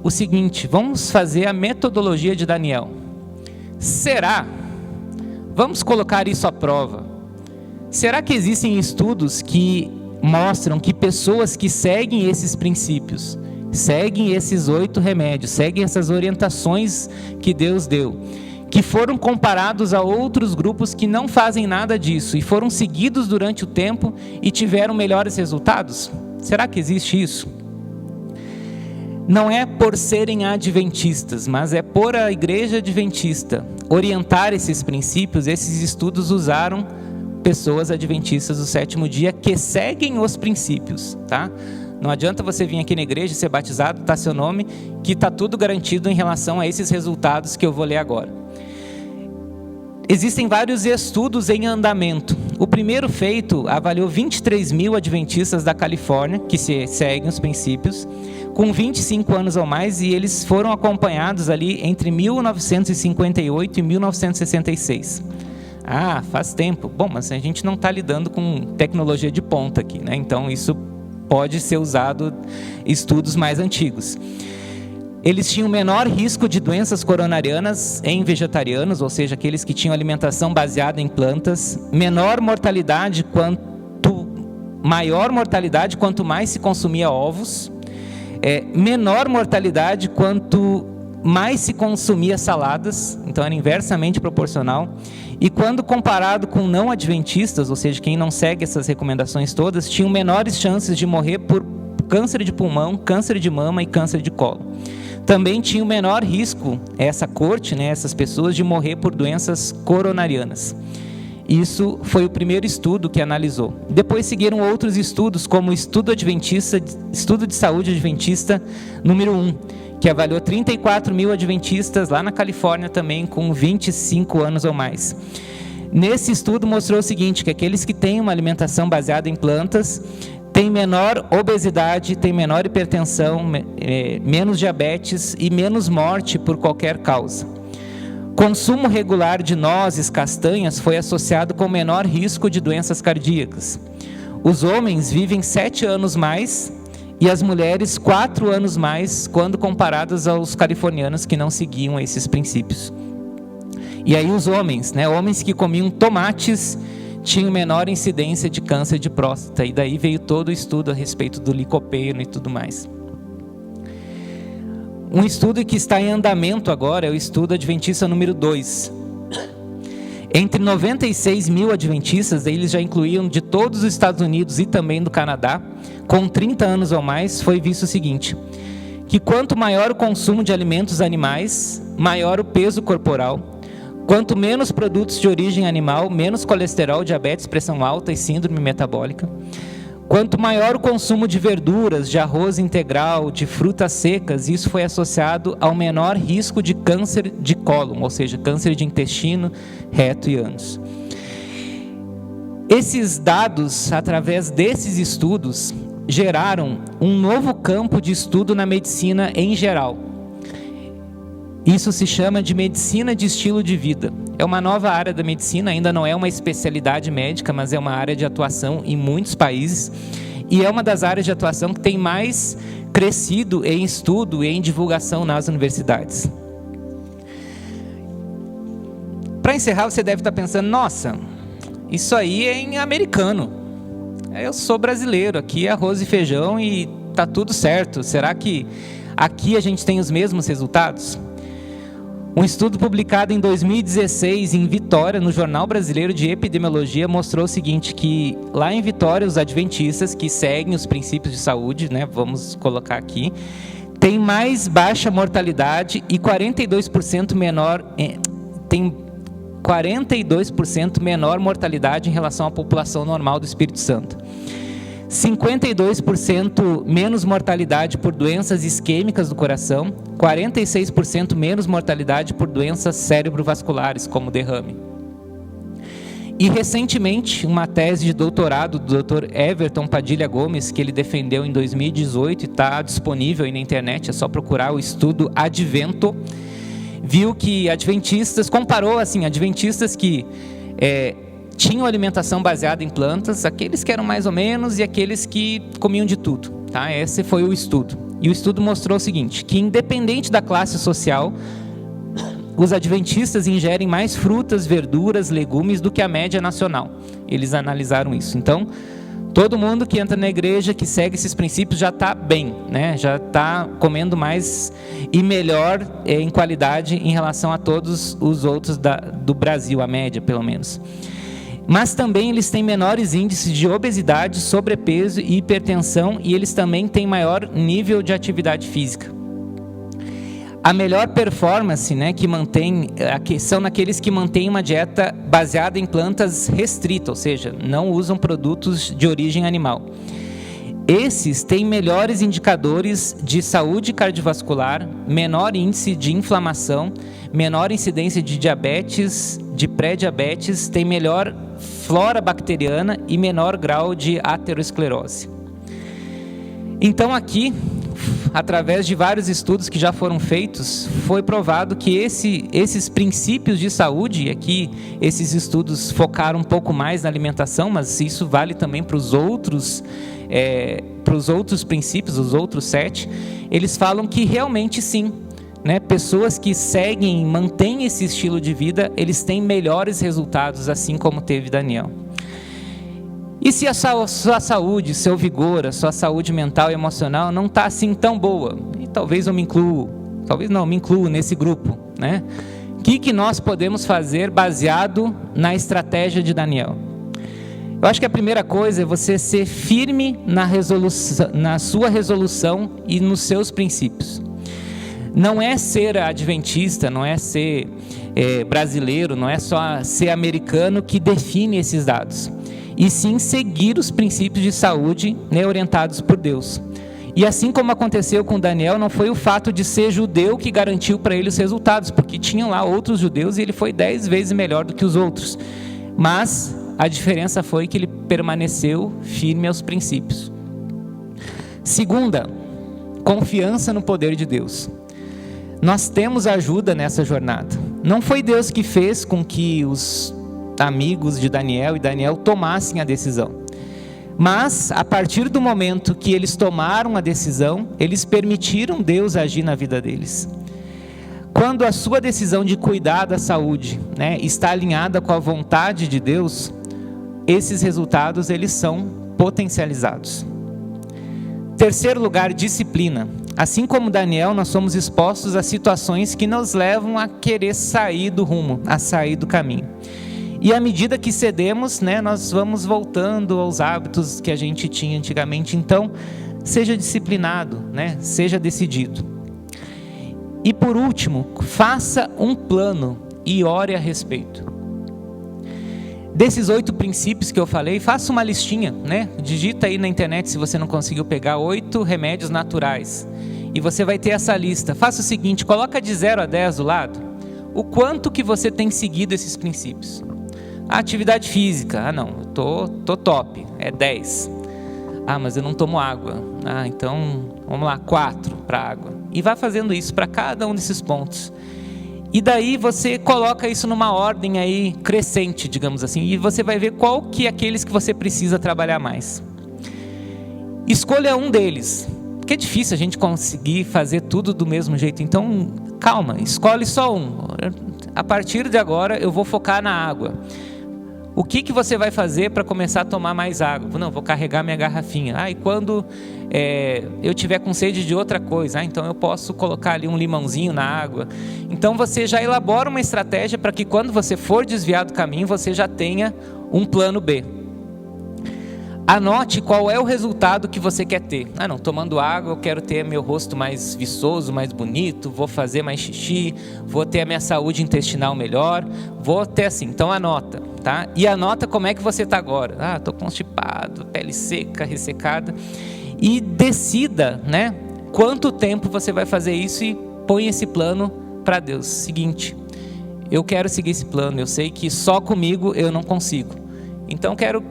o seguinte, vamos fazer a metodologia de Daniel. Será? Vamos colocar isso à prova. Será que existem estudos que mostram que pessoas que seguem esses princípios, seguem esses 8 remédios, seguem essas orientações que Deus deu, que foram comparados a outros grupos que não fazem nada disso e foram seguidos durante o tempo e tiveram melhores resultados? Será que existe isso? Não é por serem adventistas, mas é por a igreja adventista orientar esses princípios. Esses estudos usaram pessoas adventistas do 7º dia que seguem os princípios, tá? Não adianta você vir aqui na igreja, ser batizado, tá seu nome, que está tudo garantido em relação a esses resultados que eu vou ler agora. Existem vários estudos em andamento. O primeiro feito avaliou 23 mil adventistas da Califórnia, que seguem os princípios, com 25 anos ou mais, e eles foram acompanhados ali entre 1958 e 1966. Ah, faz tempo. Bom, mas a gente não está lidando com tecnologia de ponta aqui, né? Então isso pode ser usado em estudos mais antigos. Eles tinham menor risco de doenças coronarianas em vegetarianos, ou seja, aqueles que tinham alimentação baseada em plantas, maior mortalidade quanto mais se consumia ovos, menor mortalidade quanto mais se consumia saladas, então era inversamente proporcional. E quando comparado com não adventistas, ou seja, quem não segue essas recomendações todas, tinham menores chances de morrer por câncer de pulmão, câncer de mama e câncer de colo. Também tinha o menor risco, essa corte, né, essas pessoas, de morrer por doenças coronarianas. Isso foi o primeiro estudo que analisou. Depois seguiram outros estudos, como o Estudo de Saúde Adventista número 1, que avaliou 34 mil adventistas lá na Califórnia também, com 25 anos ou mais. Nesse estudo mostrou o seguinte, que aqueles que têm uma alimentação baseada em plantas têm menor obesidade, têm menor hipertensão, menos diabetes e menos morte por qualquer causa. Consumo regular de nozes, castanhas foi associado com menor risco de doenças cardíacas. Os homens vivem 7 anos mais e as mulheres 4 anos mais quando comparados aos californianos que não seguiam esses princípios. E aí os homens, né, homens que comiam tomates tinham menor incidência de câncer de próstata, e daí veio todo o estudo a respeito do licopeno e tudo mais. Um estudo que está em andamento agora é o estudo adventista número 2. Entre 96 mil adventistas, eles já incluíam de todos os Estados Unidos e também do Canadá, com 30 anos ou mais, foi visto o seguinte: que quanto maior o consumo de alimentos animais, maior o peso corporal. Quanto menos produtos de origem animal, menos colesterol, diabetes, pressão alta e síndrome metabólica. Quanto maior o consumo de verduras, de arroz integral, de frutas secas, isso foi associado ao menor risco de câncer de cólon, ou seja, câncer de intestino, reto e ânus. Esses dados, através desses estudos, geraram um novo campo de estudo na medicina em geral. Isso se chama de medicina de estilo de vida. É uma nova área da medicina, ainda não é uma especialidade médica, mas é uma área de atuação em muitos países. E é uma das áreas de atuação que tem mais crescido em estudo e em divulgação nas universidades. Para encerrar, você deve estar pensando, nossa, isso aí é em americano. Eu sou brasileiro, aqui é arroz e feijão e tá tudo certo. Será que aqui a gente tem os mesmos resultados? Um estudo publicado em 2016 em Vitória, no Jornal Brasileiro de Epidemiologia, mostrou o seguinte, que lá em Vitória, os adventistas que seguem os princípios de saúde, né, vamos colocar aqui, têm mais baixa mortalidade e 42% menor, tem 42% menor mortalidade em relação à população normal do Espírito Santo. 52% menos mortalidade por doenças isquêmicas do coração, 46% menos mortalidade por doenças cerebrovasculares, como derrame. E recentemente, uma tese de doutorado do Dr. Everton Padilha Gomes, que ele defendeu em 2018 e está disponível aí na internet, é só procurar o estudo Advento, viu que adventistas, comparou assim, adventistas que tinham alimentação baseada em plantas, aqueles que eram mais ou menos e aqueles que comiam de tudo, tá? Esse foi o estudo. E o estudo mostrou o seguinte, que independente da classe social, os adventistas ingerem mais frutas, verduras, legumes do que a média nacional. Eles analisaram isso. Então, todo mundo que entra na igreja, que segue esses princípios, já está bem, né? Já está comendo mais e melhor em qualidade em relação a todos os outros do Brasil, a média pelo menos. Mas também eles têm menores índices de obesidade, sobrepeso e hipertensão, e eles também têm maior nível de atividade física. A melhor performance, né, são naqueles que mantêm uma dieta baseada em plantas restrita, ou seja, não usam produtos de origem animal. Esses têm melhores indicadores de saúde cardiovascular, menor índice de inflamação, menor incidência de diabetes, de pré-diabetes, têm melhor flora bacteriana e menor grau de aterosclerose. Então aqui, através de vários estudos que já foram feitos, foi provado que esses princípios de saúde, e aqui esses estudos focaram um pouco mais na alimentação, mas isso vale também para os outros princípios, os outros 7, eles falam que realmente sim, né, pessoas que seguem, mantêm esse estilo de vida, eles têm melhores resultados, assim como teve Daniel. E se a sua saúde, seu vigor, a sua saúde mental e emocional não está assim tão boa, e talvez eu me incluo, me incluo nesse grupo, né? O que nós podemos fazer baseado na estratégia de Daniel? Eu acho que a primeira coisa é você ser firme na sua resolução e nos seus princípios. Não é ser adventista, não é ser brasileiro, não é só ser americano que define esses dados. E sim seguir os princípios de saúde, né, orientados por Deus. E assim como aconteceu com Daniel, não foi o fato de ser judeu que garantiu para ele os resultados, porque tinham lá outros judeus e ele foi 10 vezes melhor do que os outros. Mas a diferença foi que ele permaneceu firme aos princípios. Segunda, confiança no poder de Deus. Nós temos ajuda nessa jornada. Não foi Deus que fez com que os amigos de Daniel e Daniel tomassem a decisão. Mas, a partir do momento que eles tomaram a decisão, eles permitiram Deus agir na vida deles. Quando a sua decisão de cuidar da saúde, né, está alinhada com a vontade de Deus, esses resultados eles são potencializados. Terceiro lugar, disciplina. Assim como Daniel, nós somos expostos a situações que nos levam a querer sair do rumo, a sair do caminho. E à medida que cedemos, né, nós vamos voltando aos hábitos que a gente tinha antigamente. Então, seja disciplinado, né, seja decidido. E por último, faça um plano e ore a respeito. Desses 8 princípios que eu falei, faça uma listinha, né? Digita aí na internet, se você não conseguiu pegar, 8 remédios naturais. E você vai ter essa lista. Faça o seguinte, coloca de 0 a 10 do lado, o quanto que você tem seguido esses princípios. A atividade física, não, eu tô top, é 10. Mas eu não tomo água. Então, vamos lá, 4 para água. E vai fazendo isso para cada um desses pontos. E daí você coloca isso numa ordem aí crescente, digamos assim, e você vai ver qual que é aqueles que você precisa trabalhar mais. Escolha um deles, porque é difícil a gente conseguir fazer tudo do mesmo jeito, então calma, escolhe só um. A partir de agora eu vou focar na água. O que você vai fazer para começar a tomar mais água? Não, vou carregar minha garrafinha. E quando eu tiver com sede de outra coisa, então eu posso colocar ali um limãozinho na água. Então você já elabora uma estratégia para que quando você for desviar do caminho, você já tenha um plano B. Anote qual é o resultado que você quer ter. Não, tomando água eu quero ter meu rosto mais viçoso, mais bonito, vou fazer mais xixi, vou ter a minha saúde intestinal melhor, vou ter assim. Então anota, tá? E anota como é que você está agora. Estou constipado, pele seca, ressecada. E decida, né, quanto tempo você vai fazer isso e põe esse plano para Deus. Seguinte, eu quero seguir esse plano, eu sei que só comigo eu não consigo. Então quero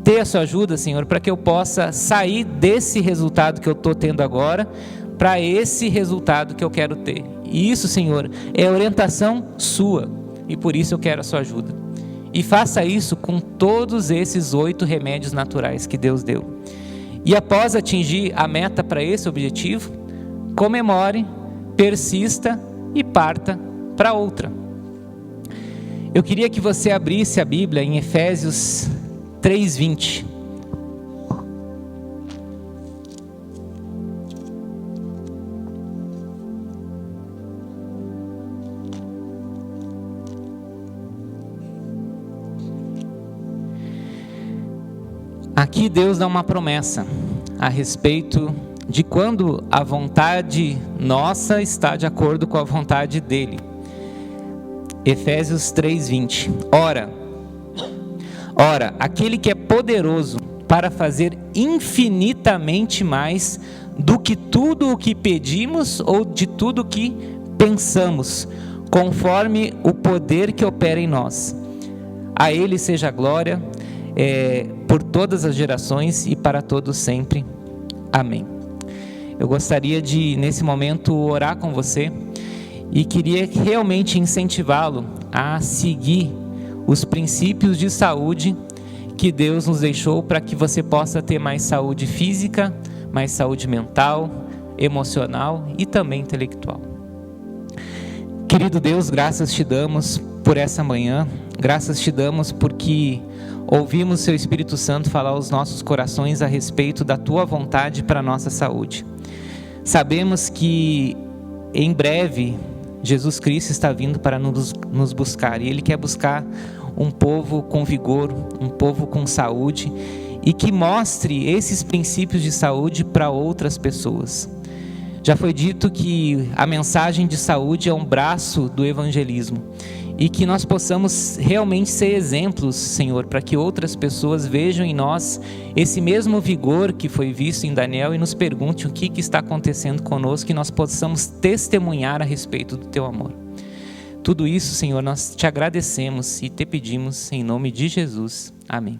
ter a sua ajuda, Senhor, para que eu possa sair desse resultado que eu estou tendo agora para esse resultado que eu quero ter. E isso, Senhor, é orientação sua, e por isso eu quero a sua ajuda. E faça isso com todos esses 8 remédios naturais que Deus deu. E após atingir a meta para esse objetivo, comemore, persista e parta para outra. Eu queria que você abrisse a Bíblia em Efésios 3:20. Aqui Deus dá uma promessa a respeito de quando a vontade nossa está de acordo com a vontade dele. Efésios 3:20. Ora, aquele que é poderoso para fazer infinitamente mais do que tudo o que pedimos ou de tudo o que pensamos, conforme o poder que opera em nós. A Ele seja a glória por todas as gerações e para todos sempre. Amém. Eu gostaria de, nesse momento, orar com você e queria realmente incentivá-lo a seguir os princípios de saúde que Deus nos deixou para que você possa ter mais saúde física, mais saúde mental, emocional e também intelectual. Querido Deus, graças te damos por essa manhã, graças te damos porque ouvimos seu Espírito Santo falar aos nossos corações a respeito da tua vontade para a nossa saúde. Sabemos que em breve Jesus Cristo está vindo para nos buscar, e Ele quer buscar um povo com vigor, um povo com saúde, e que mostre esses princípios de saúde para outras pessoas. Já foi dito que a mensagem de saúde é um braço do evangelismo, e que nós possamos realmente ser exemplos, Senhor, para que outras pessoas vejam em nós esse mesmo vigor que foi visto em Daniel e nos perguntem o que está acontecendo conosco, e nós possamos testemunhar a respeito do teu amor. Tudo isso, Senhor, nós te agradecemos e te pedimos em nome de Jesus. Amém.